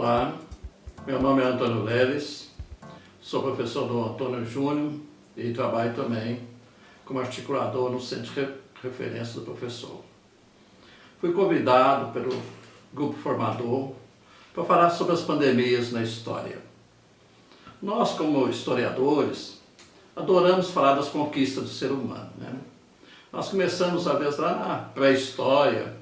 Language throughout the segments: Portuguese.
Olá, meu nome é Antônio Leles, sou professor do Antônio Júnior e trabalho também como articulador no Centro de Referência do Professor. Fui convidado pelo grupo formador para falar sobre as pandemias na história. Nós, como historiadores, adoramos falar das conquistas do ser humano, né? Nós começamos, às vezes, lá na pré-história,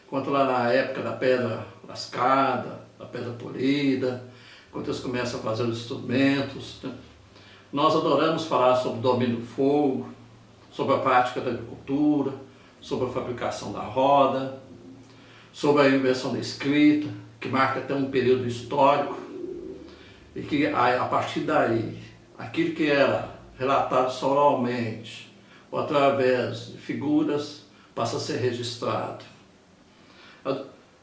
quanto lá na época da pedra lascada, da pedra polida, quando eles começam a fazer os instrumentos, né? Nós adoramos falar sobre o domínio do fogo, sobre a prática da agricultura, sobre a fabricação da roda, sobre a invenção da escrita, que marca até um período histórico, e que a partir daí, aquilo que era relatado só oralmente, ou através de figuras, passa a ser registrado.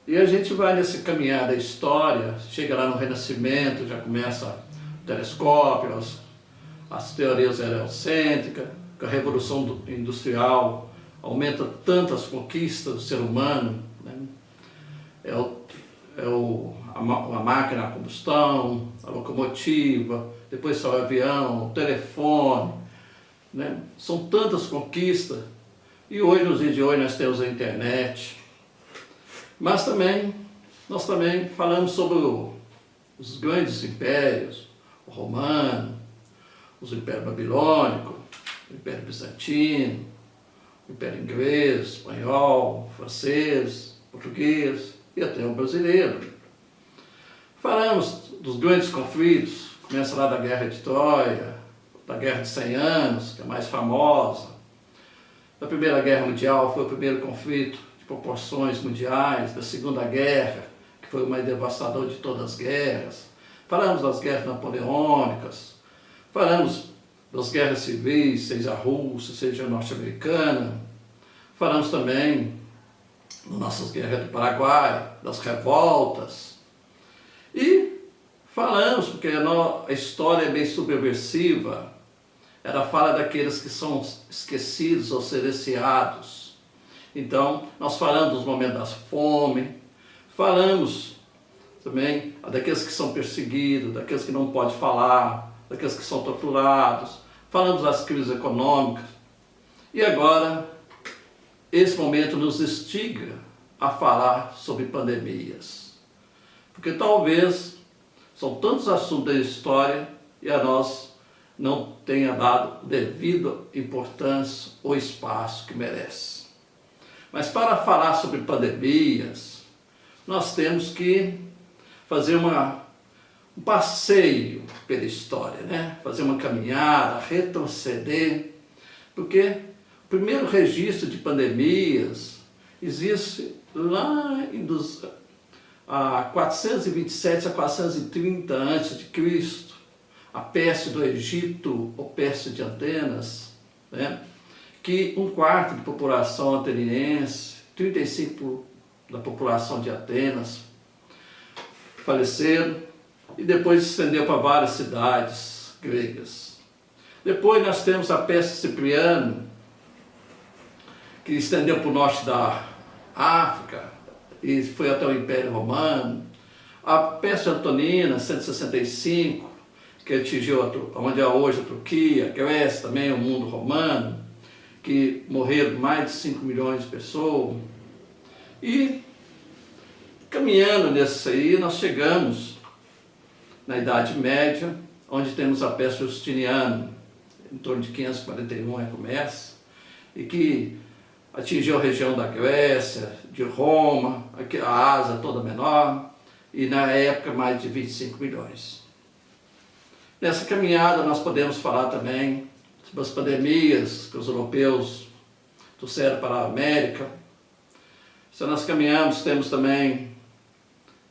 E a gente vai nesse caminhar da história, chega lá no Renascimento, já começa o telescópio, as teorias heliocêntricas, a Revolução Industrial aumenta tantas conquistas do ser humano, né? A máquina a combustão, a locomotiva, depois só o avião, o telefone, né? São tantas conquistas, e hoje, nos dias de hoje, nós temos a internet. Mas também, nós também falamos sobre os grandes impérios, o romano, os impérios babilônico, o império bizantino, o império inglês, espanhol, francês, português e até o brasileiro. Falamos dos grandes conflitos, começa lá da Guerra de Troia, da Guerra de 100 Anos, que é a mais famosa. Da Primeira Guerra Mundial foi o primeiro conflito de proporções mundiais, da Segunda Guerra, que foi o mais devastador de todas as guerras. Falamos das guerras napoleônicas, falamos das guerras civis, seja a Rússia, seja a norte-americana. Falamos também das nossas guerras do Paraguai, das revoltas. E falamos, porque a história é bem subversiva, ela fala daqueles que são esquecidos ou silenciados. Então, nós falamos dos momentos da fome, falamos também daqueles que são perseguidos, daqueles que não podem falar, daqueles que são torturados, falamos das crises econômicas. E agora, esse momento nos instiga a falar sobre pandemias. Porque talvez são tantos assuntos da história e a nós não tenha dado devida importância ou espaço que merece. Mas para falar sobre pandemias, nós temos que fazer um passeio pela história, né? Fazer uma caminhada, retroceder, porque o primeiro registro de pandemias existe lá em 427 a 430 a.C., a peste do Egito, ou peste de Atenas, né? Que um quarto da população ateniense, 35% da população de Atenas faleceram, e depois se estendeu para várias cidades gregas. Depois nós temos a peste cipriana, que estendeu para o norte da África e foi até o Império Romano. A peste antonina, 165, que atingiu onde é hoje a Turquia, Grécia, também o mundo romano, que morreram mais de 5 milhões de pessoas. E caminhando nisso aí, nós chegamos na Idade Média, onde temos a peste justiniana, em torno de 541 começa, e que atingiu a região da Grécia, de Roma, a Ásia toda menor, e na época mais de 25 milhões. Nessa caminhada nós podemos falar também sobre as pandemias que os europeus trouxeram para a América. Se nós caminhamos, temos também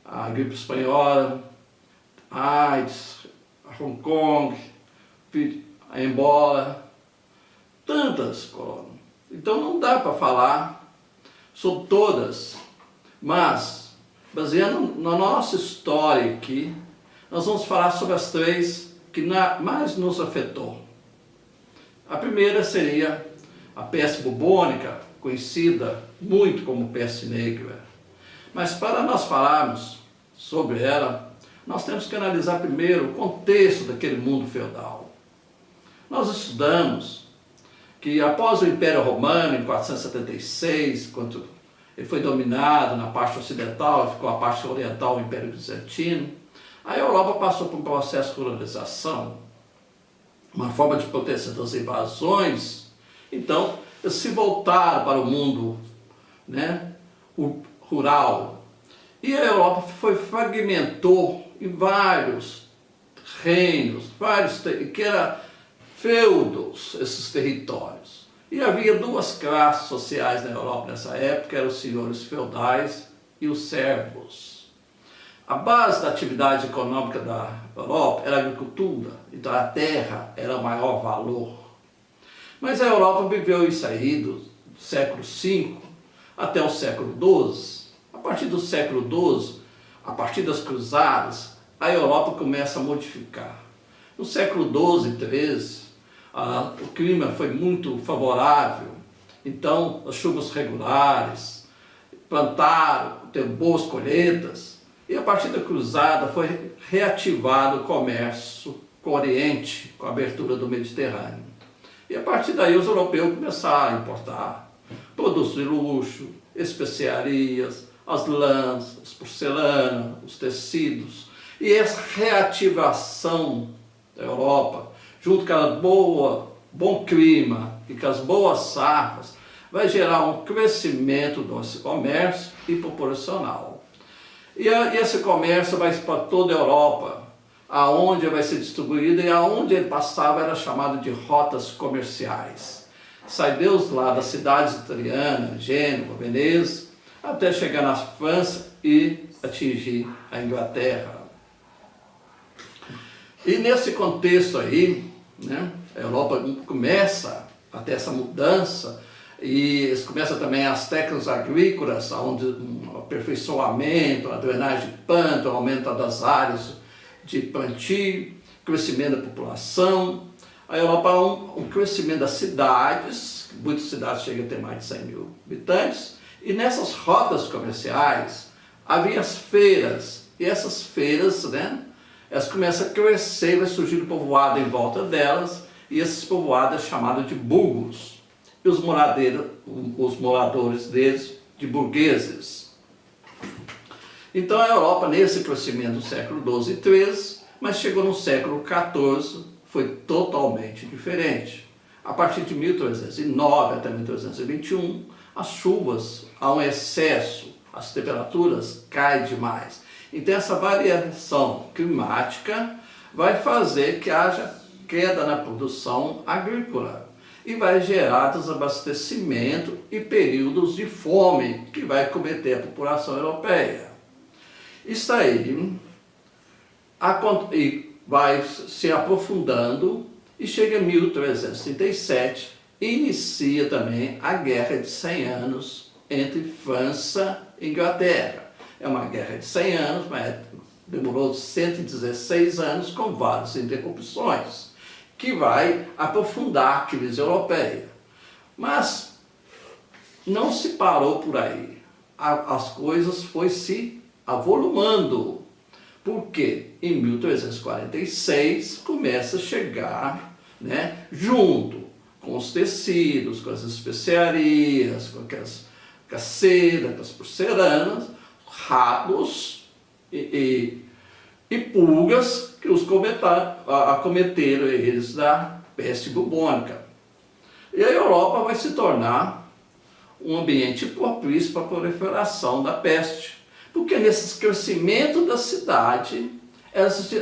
a gripe espanhola, a AIDS, a Hong Kong, a Ebola, tantas coronas. Então não dá para falar sobre todas, mas baseando na nossa história aqui, nós vamos falar sobre as três que mais nos afetou. A primeira seria a peste bubônica, conhecida muito como peste negra. Mas para nós falarmos sobre ela, nós temos que analisar primeiro o contexto daquele mundo feudal. Nós estudamos que após o Império Romano, em 476, quando ele foi dominado na parte ocidental, ficou a parte oriental, o Império Bizantino, a Europa passou por um processo de colonização, uma forma de proteção das invasões. Então, eles se voltaram para o mundo, né, rural. E a Europa fragmentou em vários reinos, que eram feudos, esses territórios. E havia duas classes sociais na Europa nessa época, eram os senhores feudais e os servos. A base da atividade econômica da Europa era a agricultura, então a terra era o maior valor. Mas a Europa viveu isso aí do século V até o século XII. A partir do século XII, a partir das cruzadas, a Europa começa a modificar. No século XII e XIII, o clima foi muito favorável, então as chuvas regulares, plantaram, teve boas colheitas, e a partir da cruzada foi reativado o comércio com o Oriente, com a abertura do Mediterrâneo. E a partir daí os europeus começaram a importar produtos de luxo, especiarias, as lãs, as porcelanas, os tecidos. E essa reativação da Europa, junto com o bom clima e com as boas safras, vai gerar um crescimento desse comércio e populacional. E esse comércio vai para toda a Europa, aonde vai ser distribuído, e aonde ele passava era chamado de rotas comerciais. Sai Deus lá das cidades italianas, Gênova, Veneza, até chegar na França e atingir a Inglaterra. E nesse contexto aí, né, a Europa começa a ter essa mudança, e começa também as técnicas agrícolas, onde um aperfeiçoamento, a drenagem de pântano, aumento das áreas de plantio, crescimento da população. A Europa um crescimento das cidades, muitas cidades chegam a ter mais de 100 mil habitantes, e nessas rotas comerciais havia as feiras, e essas feiras, né, elas começam a crescer, vai surgir um povoado em volta delas, e esses povoados é chamado de burgos, e os moradores deles de burgueses. Então a Europa, nesse crescimento do século XII e XIII, mas chegou no século XIV, foi totalmente diferente. A partir de 1309 até 1321, as chuvas, há um excesso, as temperaturas caem demais. Então essa variação climática vai fazer que haja queda na produção agrícola e vai gerar desabastecimento e períodos de fome que vai acometer a população europeia. Isso aí vai se aprofundando e chega em 1337 e inicia também a Guerra de 100 Anos entre França e Inglaterra. É uma guerra de 100 anos, mas demorou 116 anos com várias interrupções, que vai aprofundar a crise europeia. Mas não se parou por aí. As coisas foram se avolumando, porque em 1346 começa a chegar, né, junto com os tecidos, com as especiarias, com a seda, com as porcelanas, ratos e pulgas que os acometeram eles da peste bubônica. E a Europa vai se tornar um ambiente propício para a proliferação da peste, porque nesse crescimento da cidade,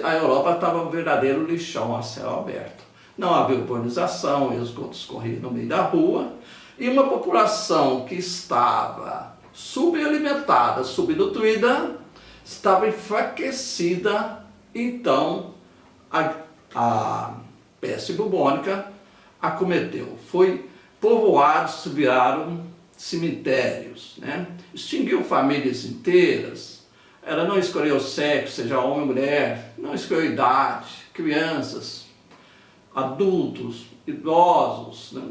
a Europa estava um verdadeiro lixão a céu aberto. Não havia urbanização, os esgotos corriam no meio da rua, e uma população que estava subalimentada, subnutrida, estava enfraquecida. Então a peste bubônica acometeu. Povoados viraram cemitérios, né? Extinguiu famílias inteiras. Ela não escolheu sexo, seja homem ou mulher, não escolheu idade, crianças, adultos, idosos, né?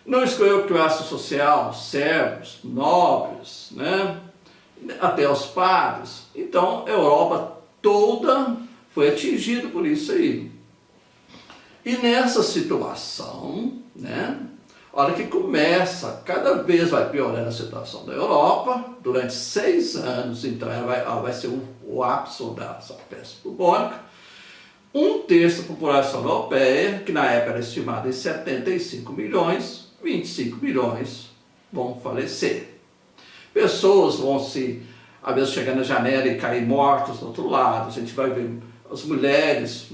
Não escolheu classe social, servos, nobres, né? Até os padres. Então a Europa toda foi atingida por isso aí. E nessa situação, né, a hora que começa, cada vez vai piorando a situação da Europa, durante 6 anos, então ela vai ser o ápice dessa peste bubônica. 1/3 da população europeia, que na época era estimada em 75 milhões, 25 milhões vão falecer. Pessoas vão às vezes chegar na janela e cair mortas do outro lado, a gente vai ver as mulheres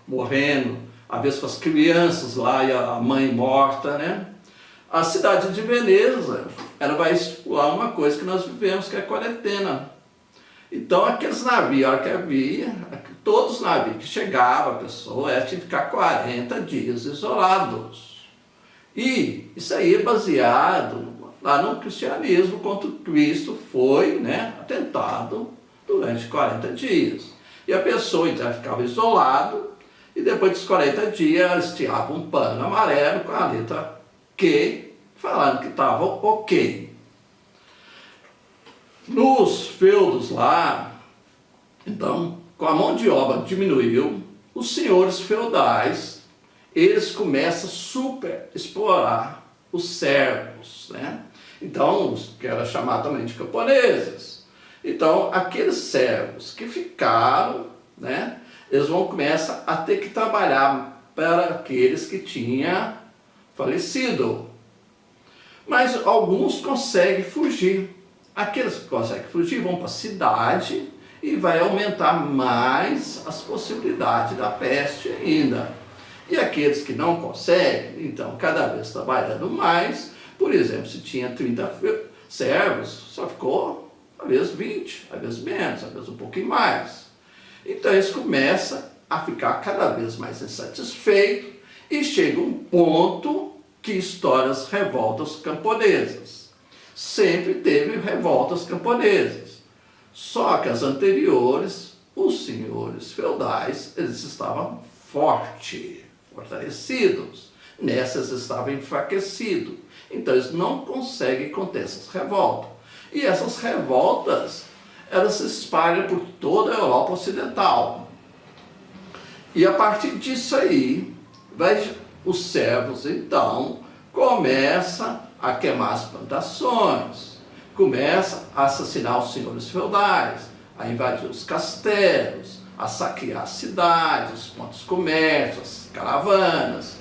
morrendo, às vezes com as crianças lá e a mãe morta, né? A cidade de Veneza, ela vai estipular uma coisa que nós vivemos, que é a quarentena. Então, aqueles navios, a hora que havia, todos os navios que chegavam, a pessoa tinha que ficar 40 dias isolados. E isso aí é baseado lá no cristianismo, quando Cristo foi, né, atentado durante 40 dias. E a pessoa então ficava isolada, e depois dos 40 dias ela estirava um pano amarelo com a letra Q, falando que estava ok. Nos feudos lá, então, com a mão de obra diminuiu, os senhores feudais, eles começam a super explorar os servos, né? Então, que era chamado também de camponeses. Então, aqueles servos que ficaram, né, eles vão começar a ter que trabalhar para aqueles que tinham falecido. Mas alguns conseguem fugir. Aqueles que conseguem fugir vão para a cidade e vai aumentar mais as possibilidades da peste ainda. E aqueles que não conseguem, então, cada vez trabalhando mais, por exemplo, se tinha 30 servos, só ficou, às vezes 20, às vezes menos, às vezes um pouquinho mais. Então, eles começam a ficar cada vez mais insatisfeitos e chega um ponto que estoura as revoltas camponesas. Sempre teve revoltas camponesas, só que as anteriores, os senhores feudais, eles estavam fortalecidos, nessas estavam enfraquecidos, então eles não conseguem conter essas revoltas. E essas revoltas, elas se espalham por toda a Europa Ocidental. E a partir disso aí, os servos então começam a queimar as plantações, começam a assassinar os senhores feudais, a invadir os castelos, a saquear as cidades, os pontos de comércio, as caravanas.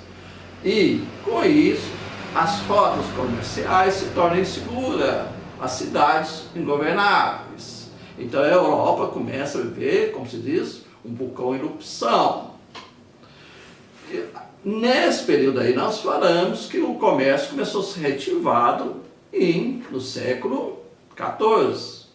E, com isso, as rotas comerciais se tornam inseguras, as cidades ingovernáveis. Então a Europa começa a viver, como se diz, um vulcão em erupção. E, nesse período aí nós falamos que o comércio começou a ser reativado no século XIV.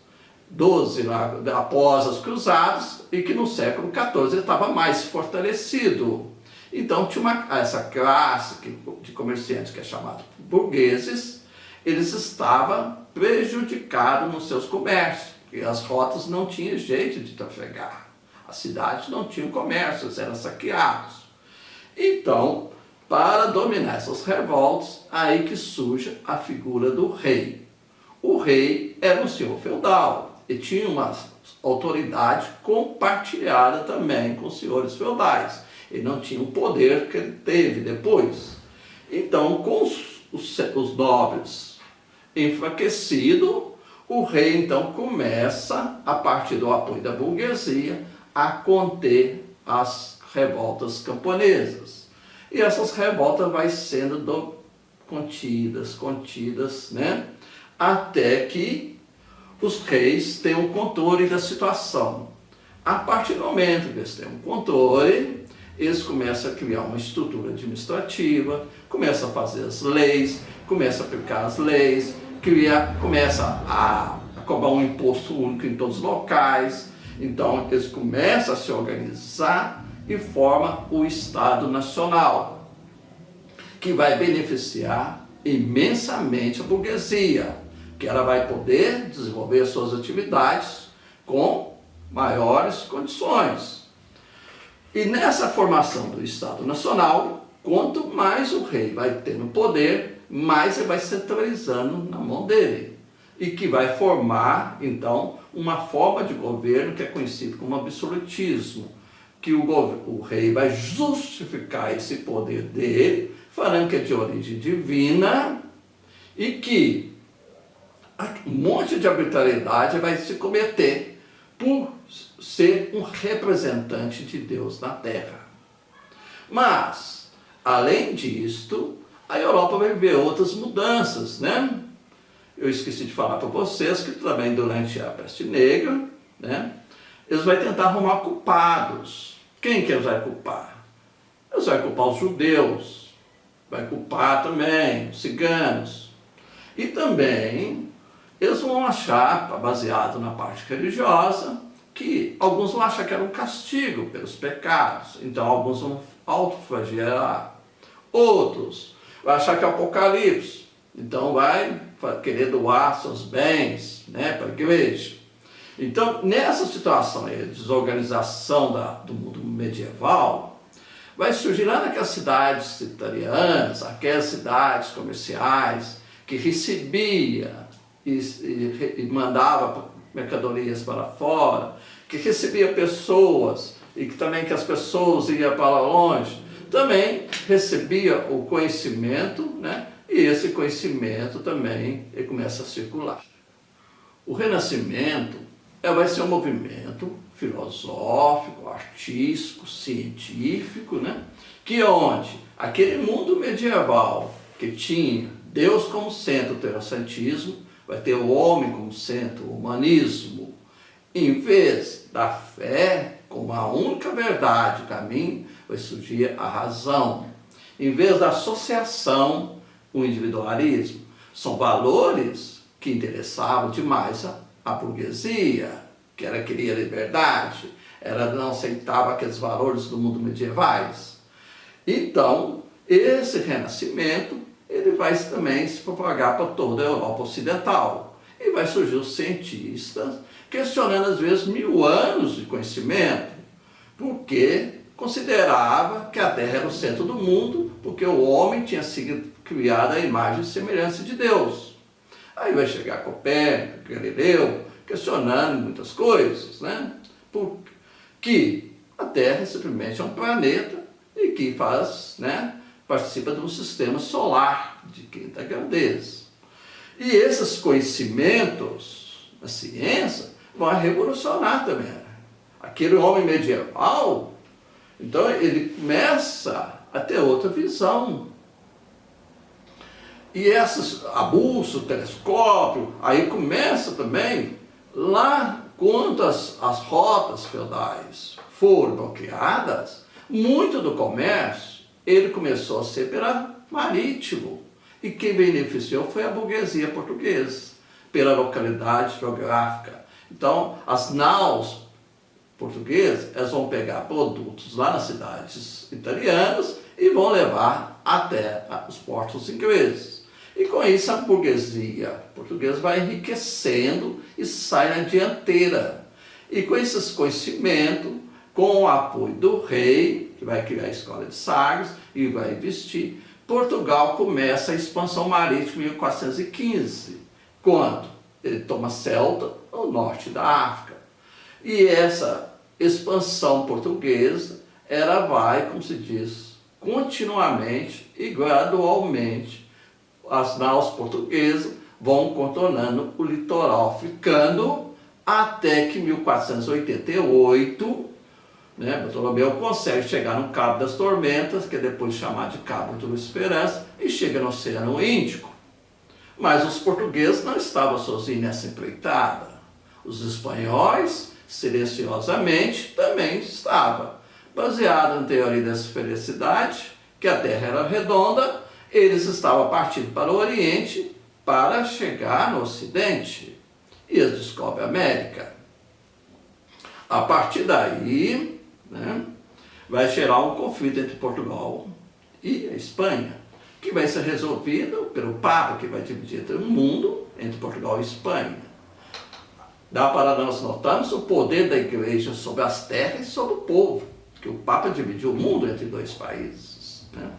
12 lá, após as cruzadas, e que no século XIV ele estava mais fortalecido. Então tinha essa classe de comerciantes que é chamada burgueses, eles estavam prejudicados nos seus comércios, porque as rotas não tinham jeito de trafegar, as cidades não tinham comércio, eles eram saqueados. Então, para dominar essas revoltas, aí que surge a figura do rei. O rei era um senhor feudal, e tinha uma autoridade compartilhada também com os senhores feudais. Ele não tinha o poder que ele teve depois. Então, com os nobres enfraquecidos, o rei então começa, a partir do apoio da burguesia, a conter as revoltas camponesas. E essas revoltas vão sendo contidas, né? Até que os reis têm um controle da situação. A partir do momento que eles têm um controle, eles começam a criar uma estrutura administrativa, começam a fazer as leis, começam a aplicar as leis, começam a cobrar um imposto único em todos os locais. Então, eles começam a se organizar e formam o Estado Nacional, que vai beneficiar imensamente a burguesia, que ela vai poder desenvolver as suas atividades com maiores condições. E nessa formação do Estado Nacional, quanto mais o rei vai tendo poder, mais ele vai centralizando na mão dele. e que vai formar, então, uma forma de governo que é conhecido como absolutismo, que o rei vai justificar esse poder dele, falando que é de origem divina e que um monte de arbitrariedade vai se cometer por ser um representante de Deus na Terra. Mas, além disto, a Europa vai viver outras mudanças, né? Eu esqueci de falar para vocês que também durante a peste negra, né, eles vão tentar arrumar culpados. Quem que eles vão culpar? Eles vão culpar os judeus, vai culpar também os ciganos. E também eles vão achar, baseado na parte religiosa, que alguns vão achar que era um castigo pelos pecados, então alguns vão autoflagelar. Outros vão achar que é o Apocalipse, então vai querer doar seus bens, né, para a igreja. Então, nessa situação aí, de desorganização do mundo medieval, vai surgir lá naquelas cidades italianas, aquelas cidades comerciais que recebia e mandava mercadorias para fora, que recebia pessoas e que também que as pessoas iam para longe, também recebia o conhecimento, né? E esse conhecimento também ele começa a circular. O Renascimento vai ser um movimento filosófico, artístico, científico, né? Que onde aquele mundo medieval que tinha Deus como centro, o teocentismo, vai ter o homem como centro, o humanismo, em vez da fé como a única verdade, o caminho, vai surgir a razão. Em vez da associação, o individualismo. São valores que interessavam demais a burguesia, que queria liberdade, não aceitava aqueles valores do mundo medievais. Então, esse renascimento ele vai também se propagar para toda a Europa Ocidental. E vai surgir os cientistas questionando às vezes 1000 anos de conhecimento, porque considerava que a Terra era o centro do mundo, porque o homem tinha sido criado à imagem e semelhança de Deus. Aí vai chegar Copérnico, Galileu, questionando muitas coisas, né? Porque a Terra simplesmente é um planeta e que faz, né, participa de um sistema solar de quinta grandeza. E esses conhecimentos da ciência vão revolucionar também. Aquele homem medieval, então ele começa a ter outra visão. E esses abusos, telescópio, aí começa também, lá quando as rotas feudais foram criadas, muito do comércio, ele começou a ser pela marítimo. E quem beneficiou foi a burguesia portuguesa, pela localidade geográfica. Então, as naus portuguesas, elas vão pegar produtos lá nas cidades italianas e vão levar até os portos ingleses. E com isso a burguesia portuguesa vai enriquecendo e sai na dianteira. E com esses conhecimentos, com o apoio do rei, que vai criar a escola de Sagres e vai investir, Portugal começa a expansão marítima em 1415, quando ele toma Celta, no norte da África. E essa expansão portuguesa, ela vai, como se diz, continuamente e gradualmente, as naus portuguesas vão contornando o litoral africano até que em 1488, né, Bartolomeu consegue chegar no Cabo das Tormentas, que é depois chamado de Cabo de Esperança, e chega no Oceano Índico. Mas os portugueses não estavam sozinhos nessa empreitada. Os espanhóis, silenciosamente, também estavam. Baseado na teoria da esfericidade, que a Terra era redonda, eles estavam partindo para o Oriente para chegar no Ocidente. E eles descobrem a América. A partir daí, né, vai gerar um conflito entre Portugal e a Espanha, que vai ser resolvido pelo Papa, que vai dividir o mundo entre Portugal e Espanha. Dá para nós notarmos o poder da Igreja sobre as terras e sobre o povo, que o Papa dividiu o mundo entre dois países, né?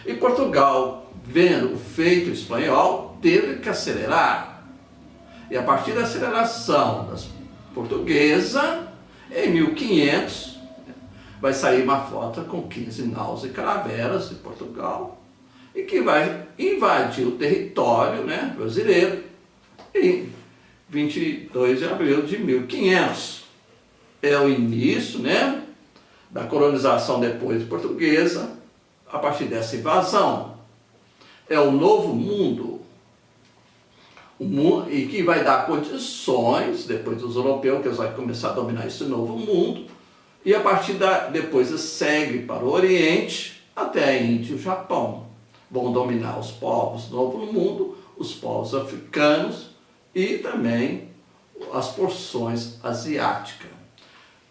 E Portugal, vendo o feito espanhol, teve que acelerar. E a partir da aceleração das portuguesa, em 1500, vai sair uma frota com 15 naus e caravelas de Portugal e que vai invadir o território, né, brasileiro em 22 de abril de 1500. É o início, né, da colonização depois portuguesa, a partir dessa invasão. É o novo mundo, e que vai dar condições, depois dos europeus, que eles vão começar a dominar esse novo mundo, e a partir depois segue para o Oriente, até a Índia e o Japão. Vão dominar os povos do Novo Mundo, os povos africanos e também as porções asiáticas.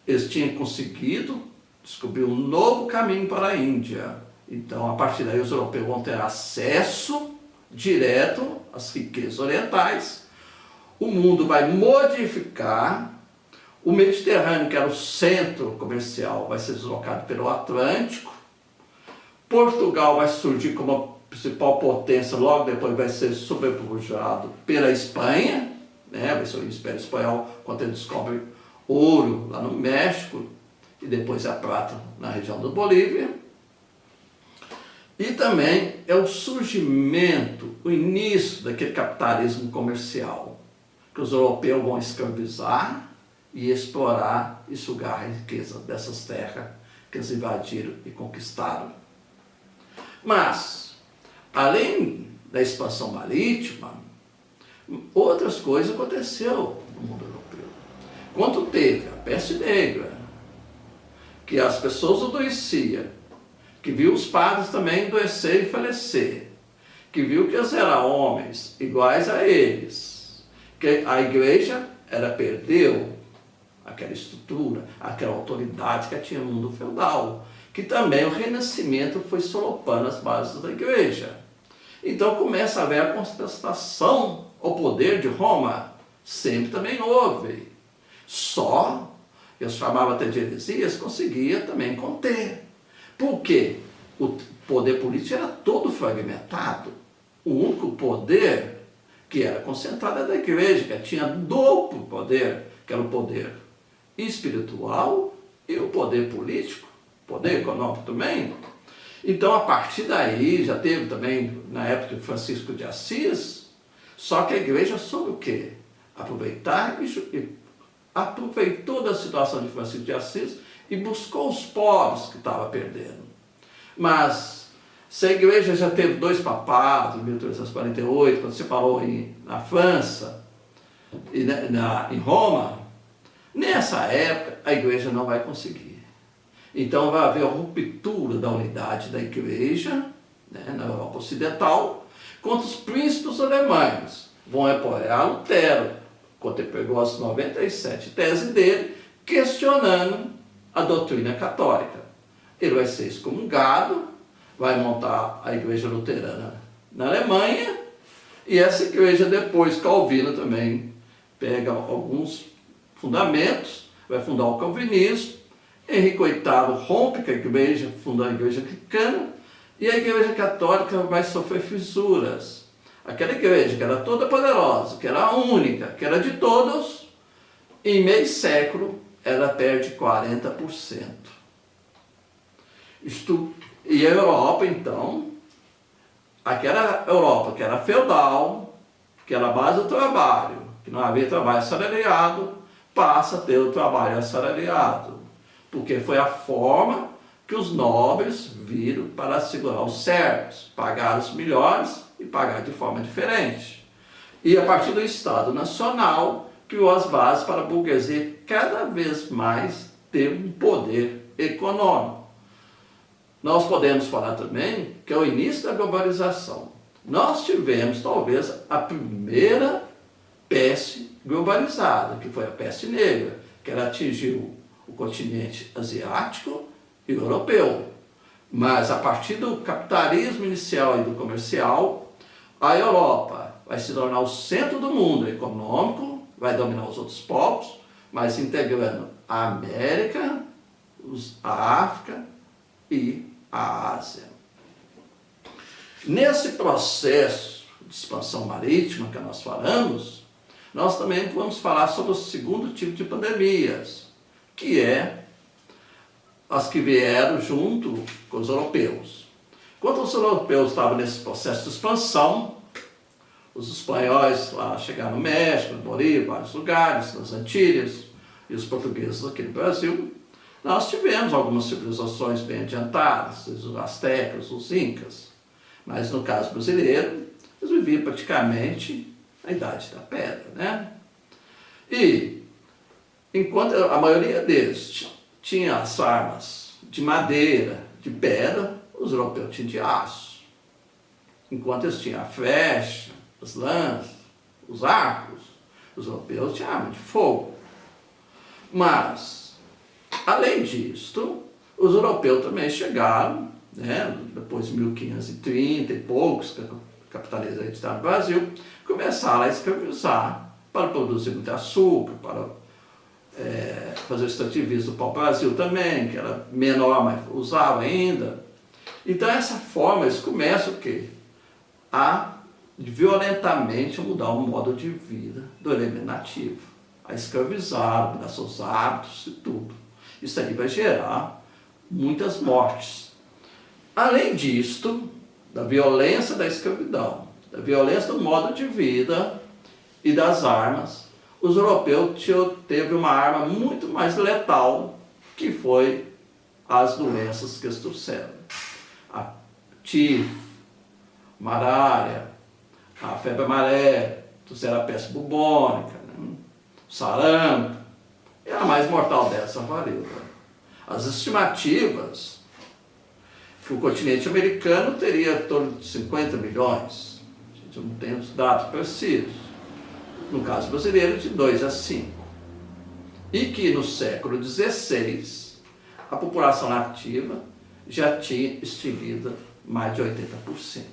Eles tinham conseguido descobrir um novo caminho para a Índia. Então, a partir daí, os europeus vão ter acesso direto às riquezas orientais. O mundo vai modificar. O Mediterrâneo, que era o centro comercial, vai ser deslocado pelo Atlântico. Portugal vai surgir como a principal potência, logo depois vai ser sobrepujado pela Espanha, né? Vai ser o Império Espanhol, quando ele descobre ouro lá no México, e depois a prata na região do Bolívia. E também é o surgimento, o início daquele capitalismo comercial, que os europeus vão escravizar e explorar e sugar a riqueza dessas terras que eles invadiram e conquistaram. Mas, além da expansão marítima, outras coisas aconteceram no mundo europeu. Quando teve a peste negra, que as pessoas adoeciam, que viu os padres também adoecer e falecer, que viu que eles eram homens iguais a eles, que a igreja perdeu aquela estrutura, aquela autoridade que tinha no mundo feudal, que também o Renascimento foi solopando as bases da igreja. Então começa a haver a contestação ao poder de Roma, sempre também houve. Só, eles chamavam até de heresias, conseguia também conter. Por quê? O poder político era todo fragmentado. O único poder que era concentrado era da igreja, que tinha duplo poder, que era o poder espiritual e o poder político, poder econômico também. Então, a partir daí, já teve também, na época de Francisco de Assis, só que a igreja soube o quê? Aproveitar e aproveitou da situação de Francisco de Assis e buscou os pobres que estavam perdendo. Mas, se a igreja já teve 2 papados, em 1348, quando se parou na França e em Roma, nessa época a igreja não vai conseguir. Então vai haver a ruptura da unidade da igreja, né, na Europa Ocidental, contra os príncipes alemães. Vão apoiar Lutero, quando ele pegou as 97 teses dele, questionando a doutrina católica. Ele vai ser excomungado, vai montar a igreja luterana na Alemanha, e essa igreja depois, Calvino também, pega alguns fundamentos, vai fundar o calvinismo. Henrique VIII rompe com a igreja, funda a igreja anglicana, e a igreja católica vai sofrer fissuras. Aquela igreja que era toda poderosa, que era a única, que era de todos, em meio século ela perde 40%. E a Europa, então, aquela Europa que era feudal, que era a base do trabalho, que não havia trabalho assalariado, passa a ter o trabalho assalariado, porque foi a forma que os nobres viram para segurar os servos, pagar os melhores e pagar de forma diferente. E a partir do Estado Nacional, criou as bases para a burguesia cada vez mais ter um poder econômico. Nós podemos falar também que é o início da globalização. Nós tivemos, talvez, a primeira peste globalizada, que foi a peste negra, que ela atingiu o continente asiático e europeu. Mas a partir do capitalismo inicial e do comercial, a Europa vai se tornar o centro do mundo econômico, vai dominar os outros povos, mas integrando a América, a África e a Ásia. Nesse processo de expansão marítima que nós falamos, nós também vamos falar sobre o segundo tipo de pandemias, que é as que vieram junto com os europeus. Enquanto os europeus estavam nesse processo de expansão, os espanhóis lá chegaram no México, no Bolívia, vários lugares, nas Antilhas, e os portugueses aqui no Brasil, nós tivemos algumas civilizações bem adiantadas, os astecas, os incas, mas no caso brasileiro, eles viviam praticamente na Idade da Pedra, né? E, enquanto a maioria deles tinha as armas de madeira, de pedra, os europeus tinham de aço. Enquanto eles tinham a flecha, as lanças, os arcos, os europeus tinham arma de fogo. Mas, além disto, os europeus também chegaram, né, depois de 1530 e poucos, que a capitalismo estava no Brasil, começaram a escravizar para produzir muito açúcar, para fazer o extrativismo do pau-brasil também, que era menor, mas usava ainda. Então, dessa forma, eles começam o quê? A violentamente mudar o modo de vida do elemento nativo, a escravizar, mudar seus hábitos e tudo. Isso aí vai gerar muitas mortes. Além disto, da violência da escravidão, da violência do modo de vida e das armas, os europeus teve uma arma muito mais letal, que foi as doenças que eles trouxeram. A tifo, malária, a febre amarela, trouxeram a peste bubônica, né? Sarampo, e a mais mortal dessa, a varíola. As estimativas que o continente americano teria em torno de 50 milhões, a gente não tem os dados precisos, no caso brasileiro, de 2 a 5. E que no século XVI, a população nativa já tinha extinguido mais de 80%,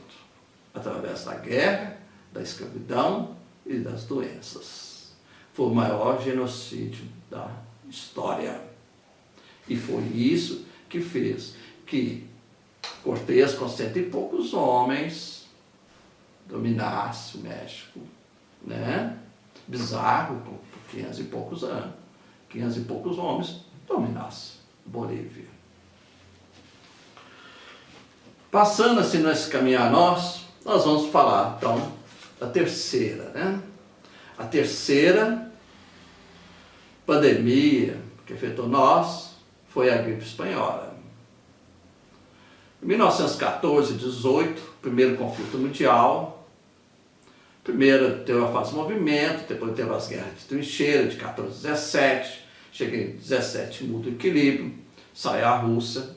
através da guerra, da escravidão e das doenças. Foi o maior genocídio da história. E foi isso que fez que Cortés, com 100 e poucos homens, dominasse o México, né? Bizarro, por 500 e poucos anos, 500 e poucos homens, dominasse Bolívia. Passando assim nesse caminhar nós vamos falar então da terceira, né? A terceira pandemia que afetou nós foi a gripe espanhola. Em 1914 e 18, primeiro conflito mundial. Primeiro teve a fase de movimento, depois teve as guerras de trincheira, de 14 a 17, cheguei em 17, muda o equilíbrio, sai a Rússia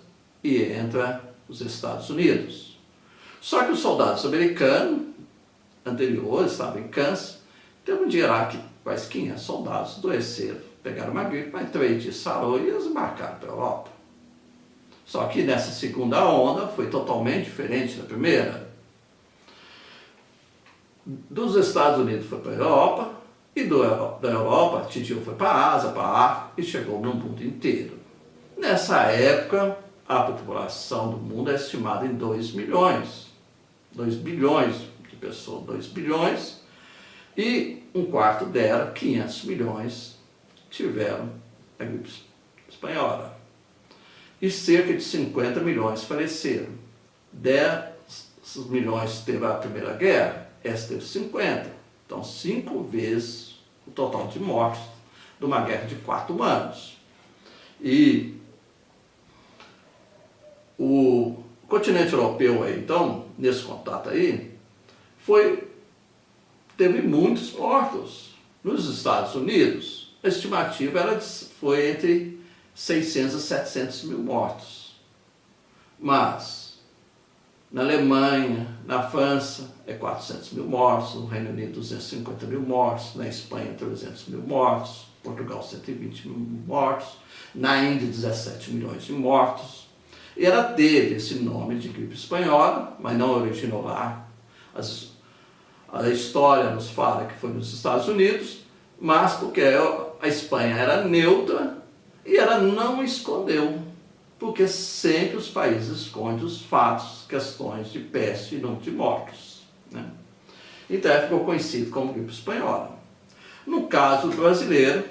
e entra os Estados Unidos. Só que os soldados americanos, anteriores, estavam em Kansas, teve um dia lá que quase 500 soldados adoeceram, pegaram uma gripe, mas 3 dias sarou e eles embarcaram para a Europa. Só que nessa segunda onda foi totalmente diferente da primeira. Dos Estados Unidos foi para a Europa, e da Europa atingiu, foi para a Ásia, para a África e chegou no mundo inteiro. Nessa época, a população do mundo é estimada em 2 milhões. 2 bilhões de pessoas, 2 bilhões, e um quarto dela, 500 milhões, tiveram a gripe espanhola. E cerca de 50 milhões faleceram. 10 milhões teve a Primeira Guerra, essa teve 50. Então, 5 vezes o total de mortes de uma guerra de 4 anos. E o continente europeu, aí, então, nesse contato aí, teve muitos mortos. Nos Estados Unidos, a estimativa foi entre 600 a 700 mil mortos. Mas, na Alemanha, na França, é 400 mil mortos, no Reino Unido, 250 mil mortos, na Espanha, 300 mil mortos, Portugal, 120 mil mortos, na Índia, 17 milhões de mortos. E ela teve esse nome de gripe espanhola, mas não originou lá. A história nos fala que foi nos Estados Unidos, mas porque a Espanha era neutra e ela não escondeu, porque sempre os países escondem os fatos, questões de peste e não de mortos, né? Então ela ficou conhecida como gripe espanhola. caso brasileiro,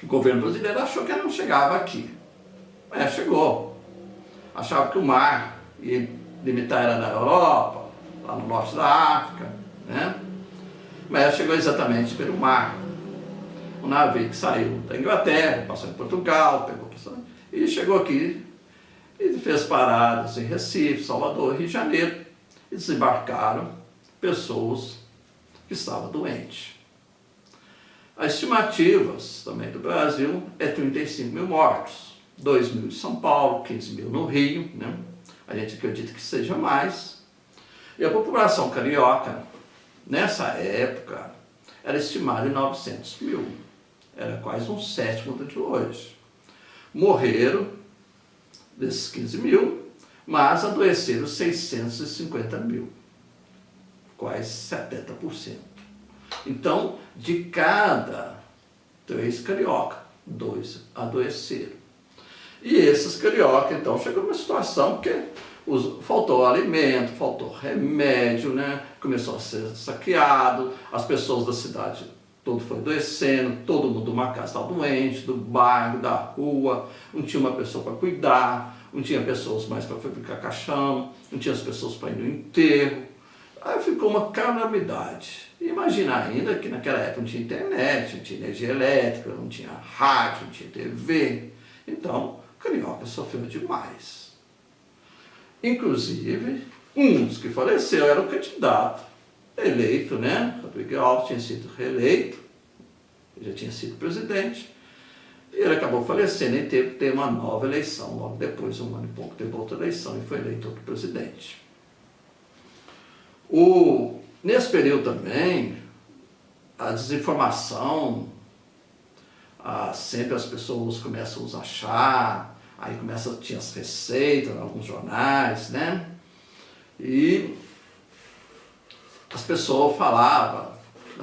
o governo brasileiro achou que não chegava aqui. Mas chegou. Achava que o mar ia limitar era na Europa, lá no norte da África, né? Mas chegou exatamente pelo mar. Um navio que saiu da Inglaterra, passou em Portugal, pegou e chegou aqui e fez paradas em Recife, Salvador, Rio de Janeiro, e desembarcaram pessoas que estavam doentes. As estimativas também do Brasil é 35 mil mortos, 2 mil em São Paulo, 15 mil no Rio, né? A gente acredita que seja mais. E a população carioca, nessa época, era estimada em 900 mil, era quase um sétimo de hoje. Morreram desses 15 mil, mas adoeceram 650 mil, quase 70%. Então, de cada 3 carioca, 2 adoeceram. E esses carioca, então, chegou numa situação que faltou alimento, faltou remédio, né? Começou a ser saqueado, as pessoas da cidade todo foi adoecendo, todo mundo numa casa estava doente, do bairro, da rua, não tinha uma pessoa para cuidar, não tinha pessoas mais para fabricar caixão, não tinha as pessoas para ir no enterro. Aí ficou uma calamidade. Imagina ainda que naquela época não tinha internet, não tinha energia elétrica, não tinha rádio, não tinha TV. Então, o carioca sofreu demais. Inclusive, um dos que faleceu era o candidato eleito, né? Rodrigo Alves tinha sido reeleito, ele já tinha sido presidente, e ele acabou falecendo e teve que ter uma nova eleição. Logo depois, um ano e pouco, teve outra eleição e foi eleito outro presidente. Nesse período também, a desinformação, sempre as pessoas começam a achar, aí tinha as receitas em alguns jornais, né? E as pessoas falavam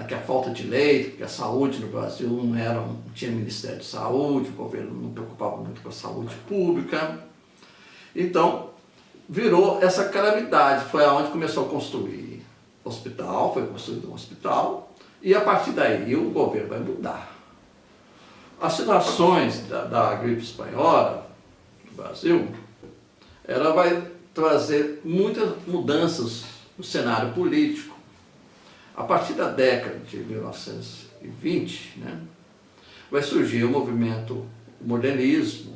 que a falta de leite, porque a saúde no Brasil não tinha Ministério de Saúde, o governo não preocupava muito com a saúde pública. Então, virou essa calamidade, foi aonde começou a construir hospital, foi construído um hospital, e a partir daí o governo vai mudar. As situações da gripe espanhola no Brasil, ela vai trazer muitas mudanças no cenário político. A partir da década de 1920, né, vai surgir o movimento modernismo,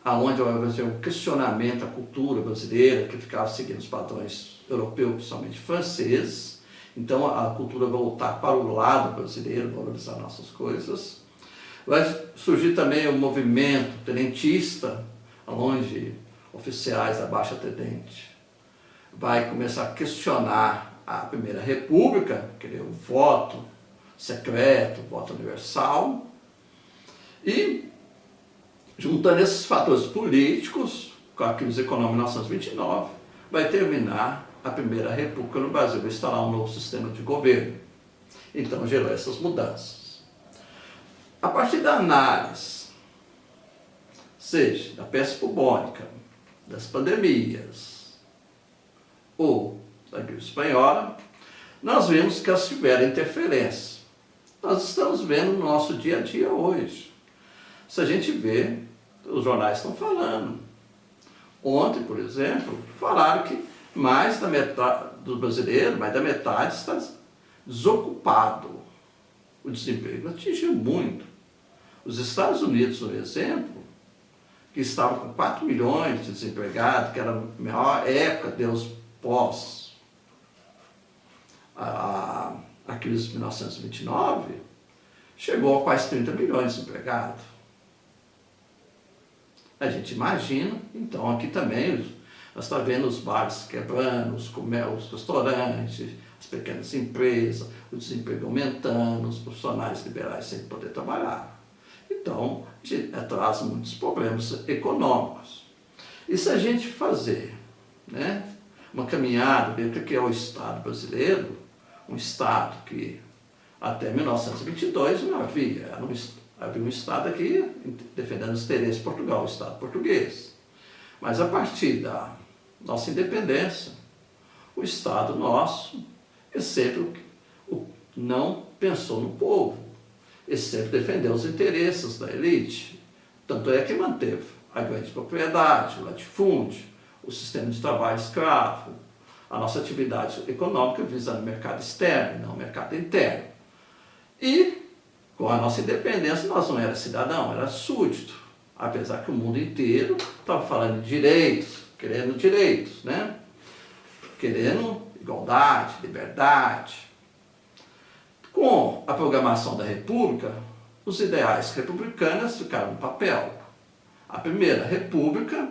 aonde vai fazer um questionamento à cultura brasileira, que ficava seguindo os padrões europeus, principalmente franceses. Então a cultura vai voltar para o lado brasileiro, valorizar nossas coisas. Vai surgir também o movimento tenentista, onde oficiais da baixa tenente vai começar a questionar a Primeira República, querer o voto secreto, o voto universal, e juntando esses fatores políticos com a crise econômica de 1929, vai terminar a Primeira República no Brasil, vai instalar um novo sistema de governo. Então gerou essas mudanças. A partir da análise, seja da peste bubônica, das pandemias ou da gripe espanhola, nós vemos que elas tiveram interferência. Nós estamos vendo no nosso dia a dia hoje. Se a gente vê, os jornais estão falando. Ontem, por exemplo, falaram que mais da metade dos brasileiros, mais da metade está desocupado. O desemprego atingiu muito. Os Estados Unidos, por exemplo, que estavam com 4 milhões de desempregados, que era a maior época deles pós a crise de 1929, chegou a quase 30 milhões de desempregados. A gente imagina, então aqui também nós estamos vendo os bares quebrando, os restaurantes, as pequenas empresas, o desemprego aumentando, os profissionais liberais sem poder trabalhar. Então, traz muitos problemas econômicos. E se a gente fazer, né, uma caminhada, ver o que é o Estado brasileiro, um Estado que até 1922 não havia, havia um Estado aqui defendendo os interesses de Portugal, o Estado português. Mas a partir da nossa independência, o Estado nosso sempre não pensou no povo, e sempre defendeu os interesses da elite. Tanto é que manteve a grande propriedade, o latifúndio, o sistema de trabalho escravo, a nossa atividade econômica visando o mercado externo, não o mercado interno. E, com a nossa independência, nós não era cidadão, era súdito, apesar que o mundo inteiro estava falando de direitos, querendo direitos, né? Querendo igualdade, liberdade. Com a programação da República, os ideais republicanos ficaram no papel. A primeira República,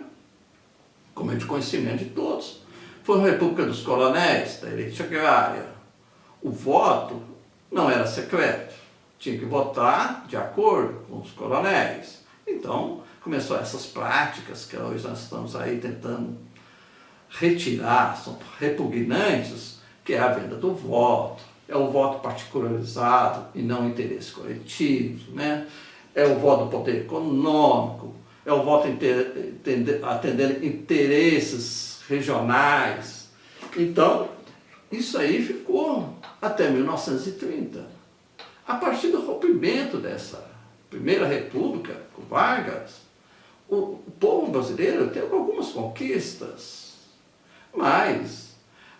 como é de conhecimento de todos, foi a República dos Coronéis, da elite agrária. O voto não era secreto, tinha que votar de acordo com os coronéis. Então, começou essas práticas que hoje nós estamos aí tentando retirar, são repugnantes, que é a venda do voto, é o voto particularizado e não interesse coletivo, né? É o voto do poder econômico, é o voto atendendo interesses regionais. Então, isso aí ficou até 1930. A partir do rompimento dessa Primeira República, com Vargas, o povo brasileiro teve algumas conquistas, mas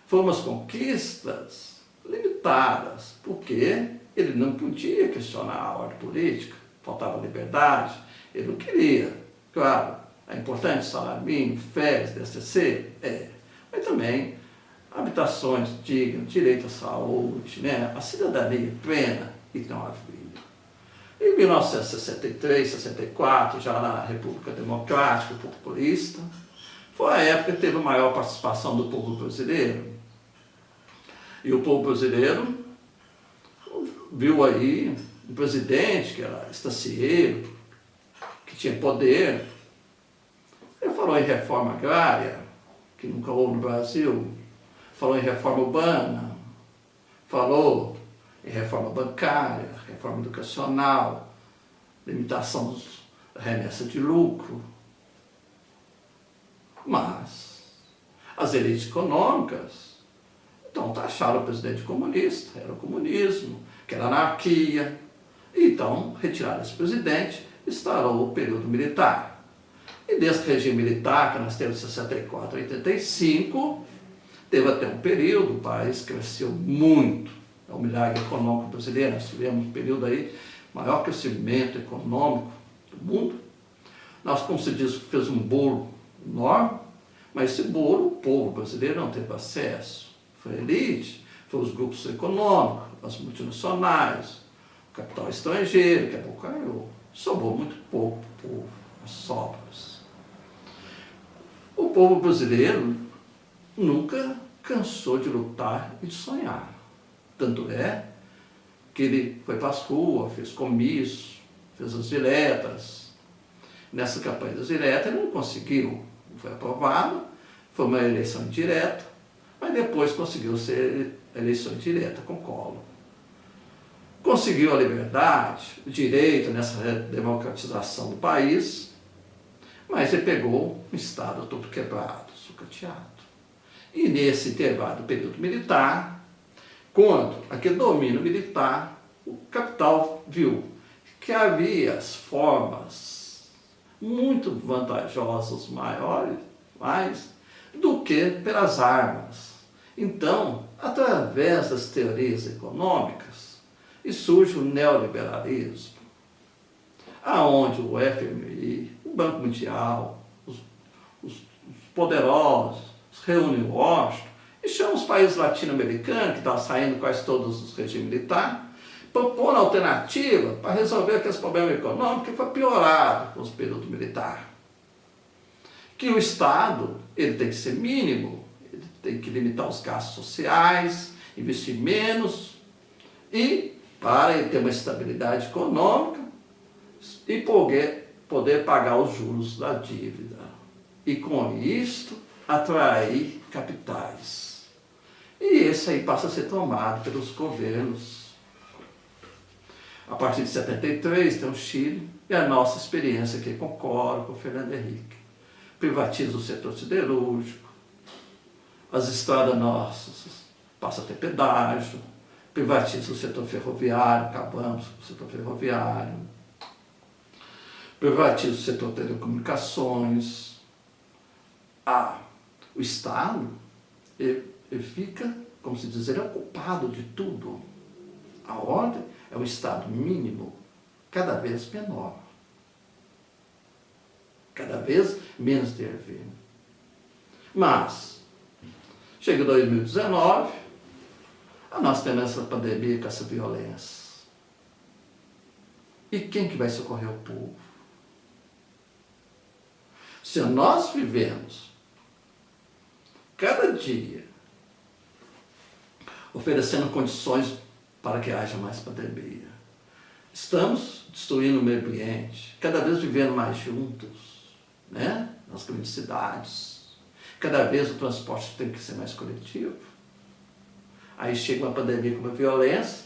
foram umas conquistas limitadas, porque ele não podia questionar a ordem política, faltava liberdade, ele não queria. Claro, é importante salário mínimo, férias, DST, mas também habitações dignas, direito à saúde, né? A cidadania plena e não havia. Em 1963, 64, já na República Democrática Populista, foi a época que teve a maior participação do povo brasileiro. E o povo brasileiro viu aí um presidente que era estancieiro, que tinha poder. Ele falou em reforma agrária, que nunca houve no Brasil, falou em reforma urbana, falou em reforma bancária, reforma educacional, limitação da remessa de lucro. Mas as elites econômicas então taxaram o presidente comunista, era o comunismo, que era anarquia. Então retiraram esse presidente e instaurou o período militar. E desse regime militar, que nós temos de 64 a 85, teve até um período, o país cresceu muito. É um milagre econômico brasileiro, nós tivemos um período aí, maior crescimento econômico do mundo. Nós, como se diz, fez um bolo enorme, mas esse bolo o povo brasileiro não teve acesso. Foi a elite, foi os grupos econômicos, as multinacionais, o capital estrangeiro, que abocanhou. Sobrou muito pouco para o povo, as sobras. O povo brasileiro nunca cansou de lutar e de sonhar. Tanto é que ele foi para as ruas, fez comício, fez as diretas. Nessa campanha das diretas ele não conseguiu, não foi aprovado, foi uma eleição indireta, mas depois conseguiu ser eleição indireta com Collor. Conseguiu a liberdade, o direito nessa democratização do país, mas ele pegou um Estado todo quebrado, sucateado. E nesse intervalo do período militar, quando aquele domínio militar, o capital viu que havia as formas muito vantajosas, maiores, mais do que pelas armas. Então, através das teorias econômicas, e surge o neoliberalismo, aonde o FMI, o Banco Mundial, os poderosos reúnem em Washington e chamam os países latino-americanos, que estavam saindo quase todos os regimes militares, propondo alternativa para resolver aqueles problemas econômicos que foi piorado com os períodos militares. Que o Estado ele tem que ser mínimo, ele tem que limitar os gastos sociais, investir menos, e para ele ter uma estabilidade econômica e poder pagar os juros da dívida. E com isto, atrair capitais. E esse aí passa a ser tomado pelos governos. A partir de 73 tem o Chile e a nossa experiência aqui com Collor, com o Fernando Henrique. Privatiza o setor siderúrgico, as estradas nossas passam a ter pedágio, Privatiza o setor ferroviário, acabamos com o setor ferroviário. Privatiza o setor de telecomunicações. O Estado, ele fica, como se diz, ele é o culpado de tudo. A ordem é o Estado mínimo, cada vez menor. Cada vez menos dever. Mas, chega 2019, nós temos essa pandemia com essa violência. E quem que vai socorrer o povo? Se nós vivemos cada dia oferecendo condições para que haja mais pandemia, estamos destruindo o meio ambiente, cada vez vivendo mais juntos, né? Nas grandes cidades, cada vez o transporte tem que ser mais coletivo. Aí chega uma pandemia com uma violência,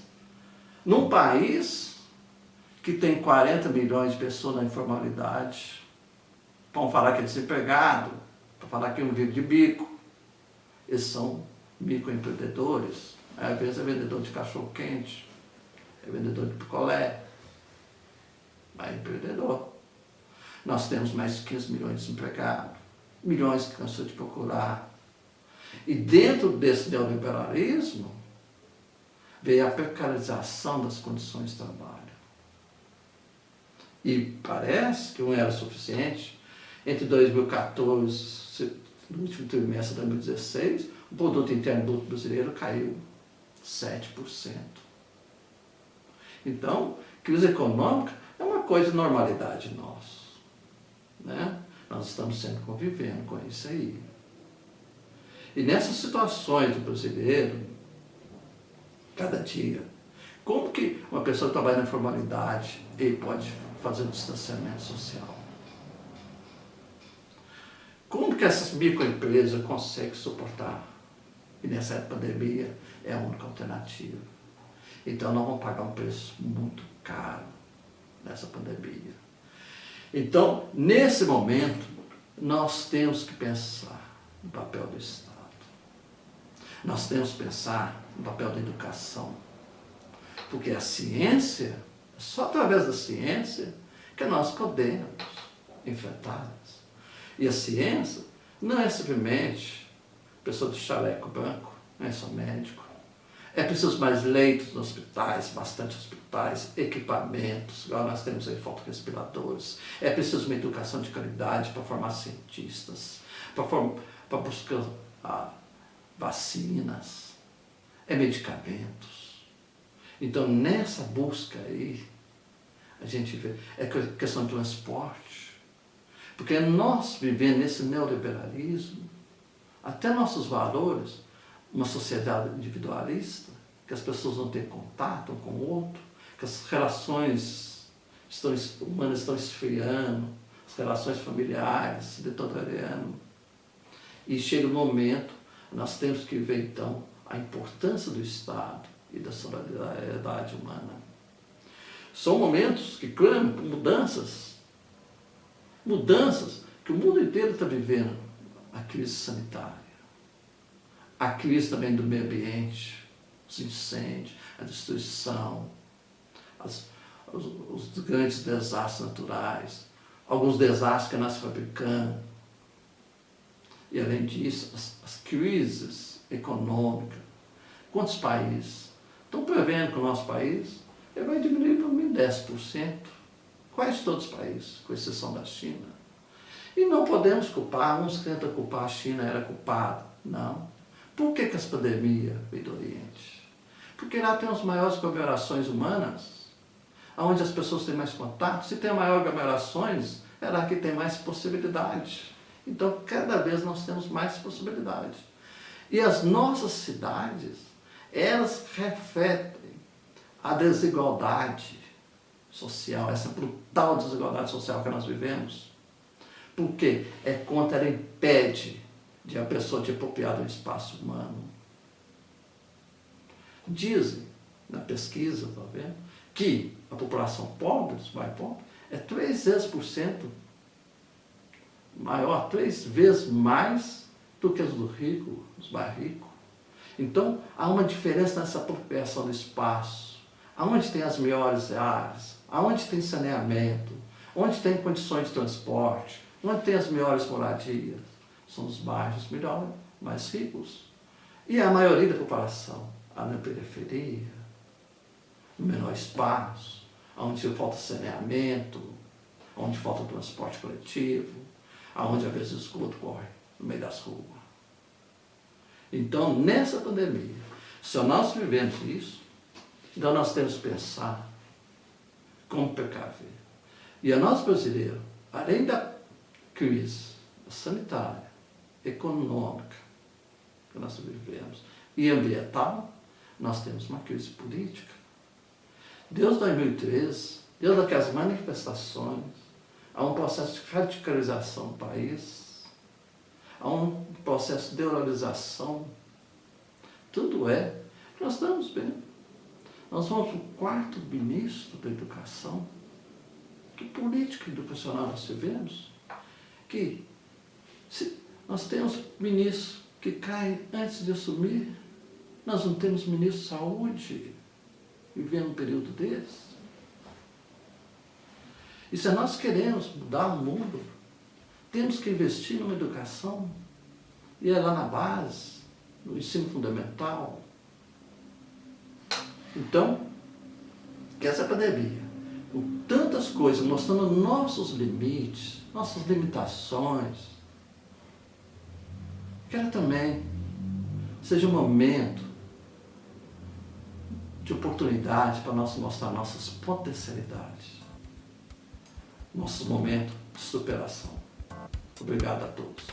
num país que tem 40 milhões de pessoas na informalidade. Vão falar que é desempregado, vão falar que não vive de bico. Eles são microempreendedores. Às vezes é vendedor de cachorro-quente, é vendedor de picolé, mas é empreendedor. Nós temos mais de 15 milhões de desempregados, milhões que cansou de procurar. E dentro desse neoliberalismo, veio a precarização das condições de trabalho. E parece que não era suficiente. Entre 2014, no último trimestre de 2016, o produto interno bruto brasileiro caiu 7%. Então, crise econômica é uma coisa de normalidade nossa, né? Nós estamos sempre convivendo com isso aí. E nessas situações do brasileiro, cada dia, como que uma pessoa que trabalha na informalidade ele pode fazer um distanciamento social? Como que essas microempresas conseguem suportar? E nessa pandemia é a única alternativa. Então nós vamos pagar um preço muito caro nessa pandemia. Então, nesse momento, nós temos que pensar no papel do Estado. Nós temos que pensar no papel da educação. Porque a ciência, é só através da ciência que nós podemos enfrentá-las. E a ciência não é simplesmente pessoa de chaleco branco, não é só médico. É preciso mais leitos nos hospitais, bastante hospitais, equipamentos, igual nós temos aí fotorespiradores. É preciso uma educação de qualidade para formar cientistas, para buscar vacinas, medicamentos. Então, nessa busca aí, a gente vê, é questão de transporte. Porque nós vivendo nesse neoliberalismo, até nossos valores, uma sociedade individualista, que as pessoas não têm contato um com o outro, que as relações humanas estão esfriando, as relações familiares se deteriorando. E chega um momento, nós temos que ver então a importância do Estado e da solidariedade humana. São momentos que clamam por mudanças que o mundo inteiro está vivendo. A crise sanitária, a crise também do meio ambiente, os incêndios, a destruição, os grandes desastres naturais, alguns desastres que nós fabricamos. E além disso, as crises econômicas. Quantos países estão prevendo que o nosso país ele vai diminuir por 10%? Quase todos os países, com exceção da China. E não podemos culpar, uns tentam culpar a China, era culpada. Não. Por que essa pandemia veio do Oriente? Porque lá tem as maiores aglomerações humanas, onde as pessoas têm mais contato. Se tem maiores aglomerações, é lá que tem mais possibilidade. Então, cada vez nós temos mais possibilidade. E as nossas cidades, elas refletem a desigualdade social, essa brutal desigualdade social que nós vivemos. Por quê? É quanto ela impede de a pessoa te apropriar do espaço humano. Dizem, na pesquisa, tá vendo, que a população pobre, os mais pobres, é 3% maior, 3 vezes mais do que os do rico, os mais ricos. Então, há uma diferença nessa apropriação do espaço. Aonde tem as melhores áreas, aonde tem saneamento, onde tem condições de transporte, onde tem as melhores moradias, são os bairros melhores, mais ricos. E a maioria da população, na periferia, no menor espaço, onde falta saneamento, onde falta transporte coletivo, onde às vezes o esgoto corre no meio das ruas. Então, nessa pandemia, se nós vivemos isso, então nós temos que pensar como precaver. E a nós brasileiros, além da crise sanitária, econômica que nós vivemos e ambiental, nós temos uma crise política. Desde 2013, desde aquelas manifestações, há um processo de radicalização do país, há um processo de desvalorização. Tudo que nós estamos vendo. Nós vamos para o 4º ministro da Educação. Que política educacional nós tivemos? Que nós temos ministros que caem antes de assumir, nós não temos ministro de saúde vivendo um período desse. E se nós queremos mudar o mundo, temos que investir numa educação, e é lá na base, no ensino fundamental. Então, que essa pandemia, com tantas coisas, mostrando nossos limites, nossas limitações, que ela também seja um momento de oportunidade para nós mostrar nossas potencialidades, nosso momento de superação. Obrigado a todos.